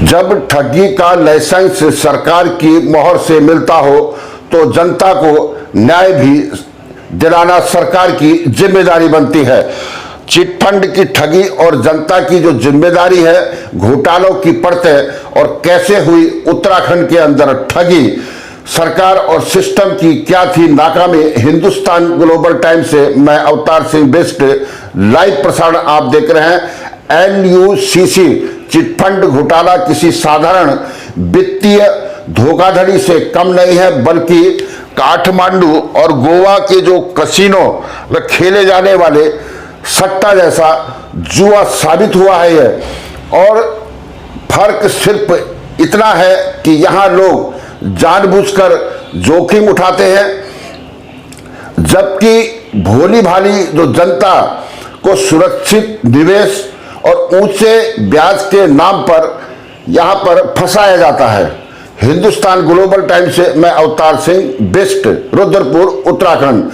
जब ठगी का लाइसेंस सरकार की मोहर से मिलता हो तो जनता को न्याय भी दिलाना सरकार की जिम्मेदारी बनती है। चिटफंड की ठगी और जनता की जो जिम्मेदारी है, घोटालों की परतें और कैसे हुई उत्तराखंड के अंदर ठगी, सरकार और सिस्टम की क्या थी नाकामी। हिंदुस्तान ग्लोबल टाइम्स से मैं अवतार सिंह बिष्ट लाइव प्रसारण आप देख रहे हैं। LUCC चिटफंड घोटाला किसी साधारण वित्तीय धोखाधड़ी से कम नहीं है, बल्कि काठमांडू और गोवा के जो कसिनो में खेले जाने वाले सट्टा जैसा जुआ साबित हुआ है ये। और फर्क सिर्फ इतना है कि यहाँ लोग जानबूझकर जोखिम उठाते हैं, जबकि भोली भाली जो जनता को सुरक्षित निवेश और ऊंचे ब्याज के नाम पर यहां पर फंसाया जाता है। हिंदुस्तान ग्लोबल टाइम्स से मैं अवतार सिंह बिष्ट, रुद्रपुर, उत्तराखंड।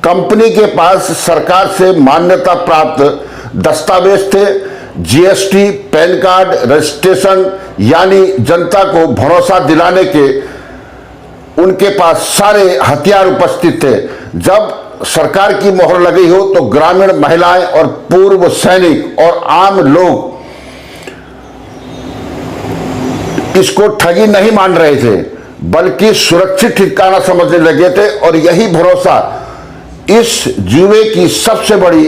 कंपनी के पास सरकार से मान्यता प्राप्त दस्तावेज थे, GST, पैन कार्ड, रजिस्ट्रेशन, यानी जनता को भरोसा दिलाने के उनके पास सारे हथियार उपस्थित थे। जब सरकार की मोहर लगी हो तो ग्रामीण महिलाएं और पूर्व सैनिक और आम लोग इसको ठगी नहीं मान रहे थे, बल्कि सुरक्षित ठिकाना समझने लगे थे। और यही भरोसा इस जुए की सबसे बड़ी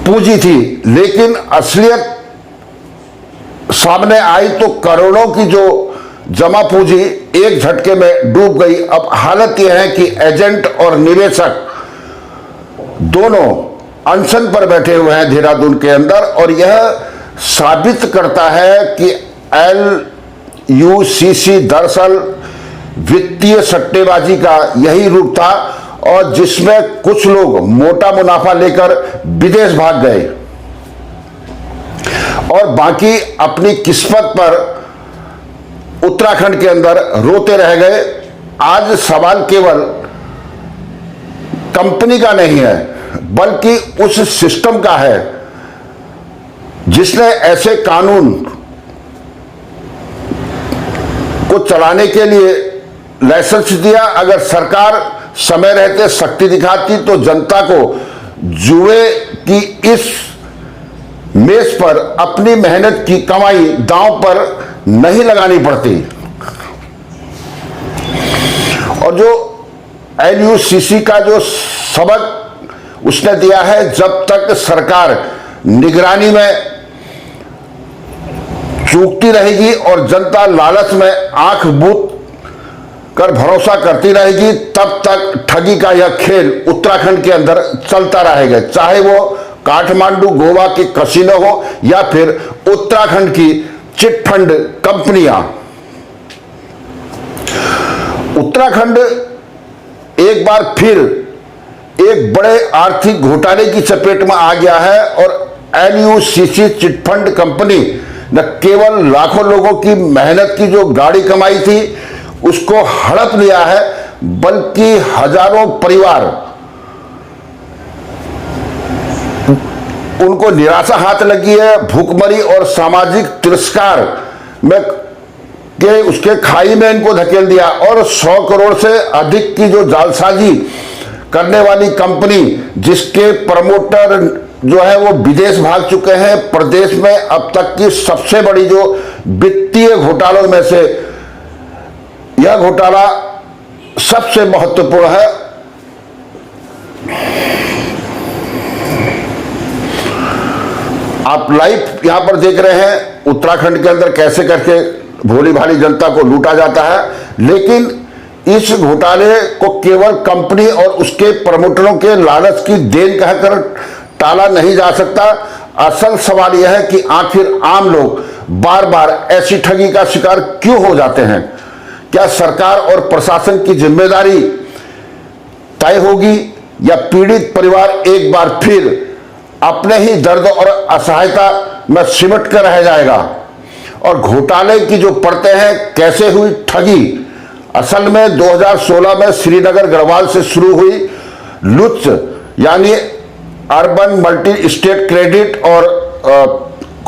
पूंजी थी। लेकिन असलियत सामने आई तो करोड़ों की जो जमा पूंजी एक झटके में डूब गई। अब हालत यह है कि एजेंट और निवेशक दोनों अनशन पर बैठे हुए हैं देहरादून के अंदर। और यह साबित करता है कि LUCC दरअसल वित्तीय सट्टेबाजी का यही रूप था, और जिसमें कुछ लोग मोटा मुनाफा लेकर विदेश भाग गए और बाकी अपनी किस्मत पर उत्तराखंड के अंदर रोते रह गए। आज सवाल केवल कंपनी का नहीं है, बल्कि उस सिस्टम का है जिसने ऐसे कानून को चलाने के लिए लाइसेंस दिया। अगर सरकार समय रहते शक्ति दिखाती तो जनता को जुए की इस मेज पर अपनी मेहनत की कमाई दांव पर नहीं लगानी पड़ती। और जो LUCC का जो सबक उसने दिया है, जब तक सरकार निगरानी में चूकती रहेगी और जनता लालच में आंख बूंद कर भरोसा करती रहेगी, तब तक ठगी का यह खेल उत्तराखंड के अंदर चलता रहेगा। चाहे वो काठमांडू गोवा के कसिनो हो या फिर उत्तराखंड की चिटफंड कंपनियां। उत्तराखंड एक बार फिर एक बड़े आर्थिक घोटाले की चपेट में आ गया है। और LUCC चिटफंड कंपनी न केवल लाखों लोगों की मेहनत की जो गाड़ी कमाई थी उसको हड़प लिया है, बल्कि हजारों परिवार उनको निराशा हाथ लगी है। भूखमरी और सामाजिक तिरस्कार में के उसके खाई में इनको धकेल दिया। और 100 करोड़ से अधिक की जो जालसाजी करने वाली कंपनी, जिसके प्रमोटर जो है वो विदेश भाग चुके हैं, प्रदेश में अब तक की सबसे बड़ी जो वित्तीय घोटालों में से यह घोटाला सबसे महत्वपूर्ण है। आप लाइव यहां पर देख रहे हैं उत्तराखंड के अंदर कैसे करके भोली भाली जनता को लूटा जाता है। लेकिन इस घोटाले को केवल कंपनी और उसके प्रमोटरों के लालच की देन कहकर टाला नहीं जा सकता। असल सवाल यह है कि आखिर आम लोग बार बार ऐसी ठगी का शिकार क्यों हो जाते हैं। क्या सरकार और प्रशासन की जिम्मेदारी तय होगी, या पीड़ित परिवार एक बार फिर अपने ही दर्द और असहायता में सिमट कर रह जाएगा। और घोटाले की जो परतें हैं, कैसे हुई ठगी। असल में 2016 में श्रीनगर गढ़वाल से शुरू हुई लुत्स यानी अर्बन मल्टी स्टेट क्रेडिट और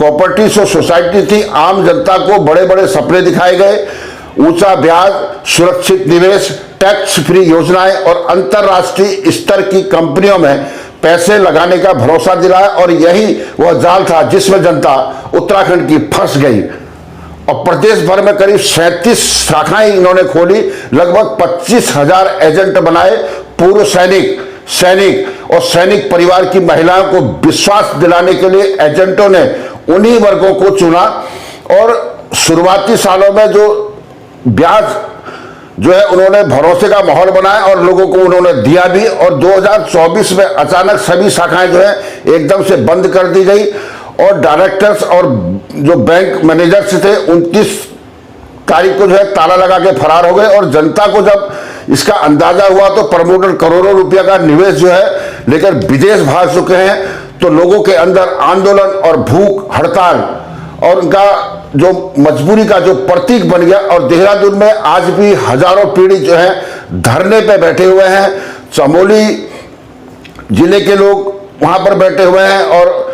कोऑपरेटिव सोसाइटी थी। आम जनता को बड़े बड़े सपने दिखाए गए, ऊंचा ब्याज, सुरक्षित निवेश, टैक्स फ्री योजनाएं और अंतरराष्ट्रीय स्तर की कंपनियों में पैसे लगाने का भरोसा दिलाया, और यही वह जाल था जिसमें जनता उत्तराखंड की फंस गई। और प्रदेश भर में करीब 37 शाखाएं इन्होंने खोली, लगभग 25,000 एजेंट बनाए। पूर्व सैनिक और सैनिक परिवार की महिलाओं को विश्वास दिलाने के लिए एजेंटों ने उन्हीं वर्गों को चुना, और शुरुआती सालों में जो ब्याज जो है उन्होंने भरोसे का माहौल बनाया और लोगों को उन्होंने दिया भी। और 2024 में अचानक सभी शाखाएं जो है एकदम से बंद कर दी गई, और डायरेक्टर्स और जो बैंक मैनेजर्स थे 29 तारीख को जो है ताला लगा के फरार हो गए। और जनता को जब इसका अंदाजा हुआ तो प्रमोटर करोड़ों रुपया का निवेश जो है लेकर विदेश भाग चुके हैं। तो लोगों के अंदर आंदोलन और भूख हड़ताल और उनका जो मजबूरी का जो प्रतीक बन गया। और देहरादून में आज भी हजारों पीढ़ी जो है धरने पे बैठे हुए हैं। चमोली जिले के लोग वहां पर बैठे हुए हैं और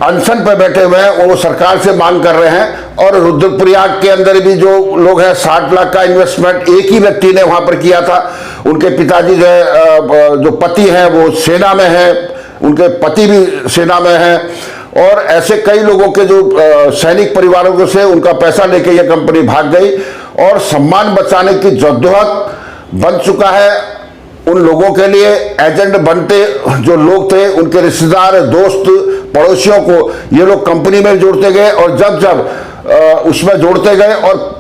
अनशन पर बैठे हुए हैं, वो सरकार से मांग कर रहे हैं। और रुद्रप्रयाग के अंदर भी जो लोग हैं 60 लाख का इन्वेस्टमेंट एक ही व्यक्ति ने वहां पर किया था। उनके पिताजी जो है जो पति हैं वो सेना में है, उनके पति भी सेना में है, और ऐसे कई लोगों के जो सैनिक परिवारों से उनका पैसा लेके ये कंपनी भाग गई। और सम्मान बचाने की जद्दोजहद बन चुका है उन लोगों के लिए। एजेंट बनते जो लोग थे उनके रिश्तेदार, दोस्त, पड़ोसियों को ये लोग कंपनी में जोड़ते गए, और जब उसमें जोड़ते गए, और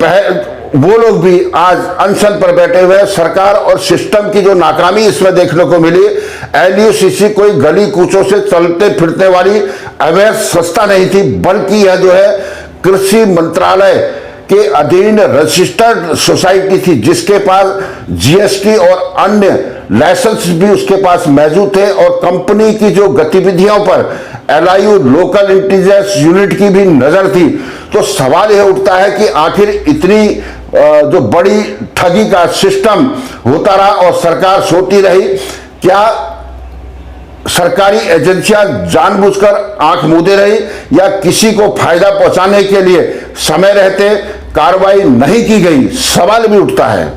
वो लोग भी आज अनशन पर बैठे हुए हैं। सरकार और सिस्टम की जो नाकामी इसमें देखने को मिली। LUCC कोई गली कूचों से चलते फिरते वाली अवैध संस्था नहीं थी, बल्कि यह जो है कृषि मंत्रालय के अधीन रजिस्टर्ड सोसाइटी थी, जिसके पास GST और अन्य लाइसेंस भी उसके पास मौजूद थे। और कंपनी की जो गतिविधियों पर LIU लोकल इंटेलिजेंस यूनिट की भी नजर थी। तो सवाल यह उठता है कि आखिर इतनी जो बड़ी ठगी का सिस्टम होता रहा और सरकार सोती रही, क्या सरकारी एजेंसियां जानबूझकर आंख मूंदे रही, या किसी को फायदा पहुंचाने के लिए समय रहते कार्रवाई नहीं की गई? सवाल भी उठता है।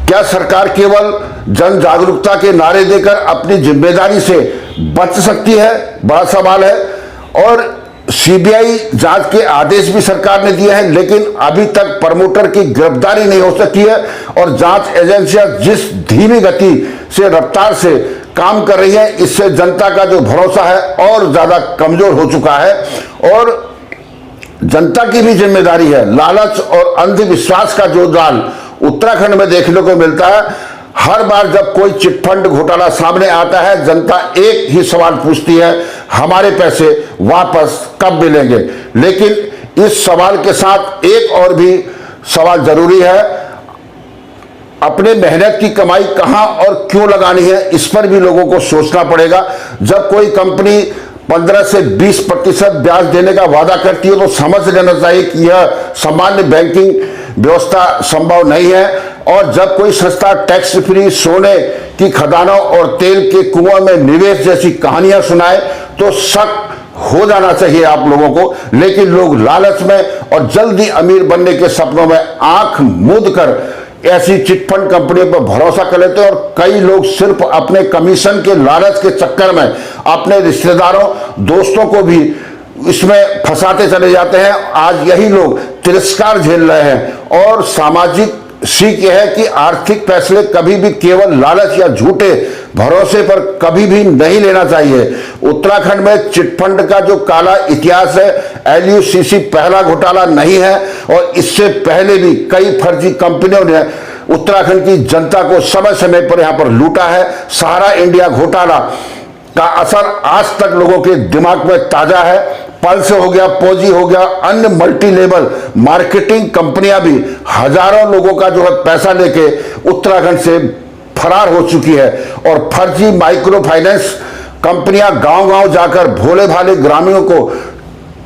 क्या सरकार केवल जन जागरूकता के नारे देकर अपनी जिम्मेदारी से बच सकती है? बड़ा सवाल है। और CBI जांच के आदेश भी सरकार ने दिए हैं, लेकिन अभी तक प्रमोटर की गिरफ्तारी नहीं हो सकी है। और जांच एजेंसियां जिस धीमी गति से रफ्तार से काम कर रही है, इससे जनता का जो भरोसा है और ज्यादा कमजोर हो चुका है। और जनता की भी जिम्मेदारी है। लालच और अंधविश्वास का जो जाल उत्तराखंड में देखने को मिलता है, हर बार जब कोई चिटफंड घोटाला सामने आता है, जनता एक ही सवाल पूछती है, हमारे पैसे वापस कब मिलेंगे? लेकिन इस सवाल के साथ एक और भी सवाल जरूरी है, अपने मेहनत की कमाई कहां और क्यों लगानी है, इस पर भी लोगों को सोचना पड़ेगा। जब कोई कंपनी 15 से 20% ब्याज देने का वादा करती है तो समझ लेना चाहिए कि यह सामान्य बैंकिंग व्यवस्था संभव नहीं है। और जब कोई संस्था टैक्स फ्री सोने की खदानों और तेल के कुओं में निवेश जैसी कहानियां सुनाए तो शक हो जाना चाहिए आप लोगों को। लेकिन लोग लालच में और जल्दी अमीर बनने के सपनों में आंख मूंद कर ऐसी चिटफंड कंपनियों पर भरोसा कर लेते हैं। और कई लोग सिर्फ अपने कमीशन के लालच के चक्कर में अपने रिश्तेदारों, दोस्तों को भी इसमें फंसाते चले जाते हैं। आज यही लोग तिरस्कार झेल रहे हैं। और सामाजिक सीख यह है कि आर्थिक फैसले कभी भी केवल लालच या झूठे भरोसे पर कभी भी नहीं लेना चाहिए। उत्तराखंड में चिटफंड का जो काला इतिहास है, LUCC पहला घोटाला नहीं है, और इससे पहले भी कई फर्जी कंपनियों ने उत्तराखंड की जनता को समय समय पर यहां पर लूटा है। सहारा इंडिया घोटाला का असर आज तक लोगों के दिमाग में ताजा है। पल्स हो गया, पोजी हो गया, अन्य मल्टी लेवल मार्केटिंग कंपनियां भी हजारों लोगों का जो है पैसा लेके उत्तराखंड से फरार हो चुकी है। और फर्जी माइक्रो फाइनेंस कंपनियां गांव-गांव जाकर भोले भाले ग्रामीणों को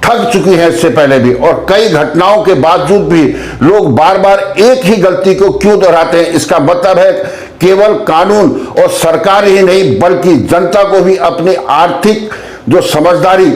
ठग चुकी हैं इससे पहले भी। और कई घटनाओं के बावजूद भी लोग बार बार एक ही गलती को क्यों दोहराते हैं? इसका मतलब है केवल कानून और सरकार ही नहीं, बल्कि जनता को भी अपनी आर्थिक जो समझदारी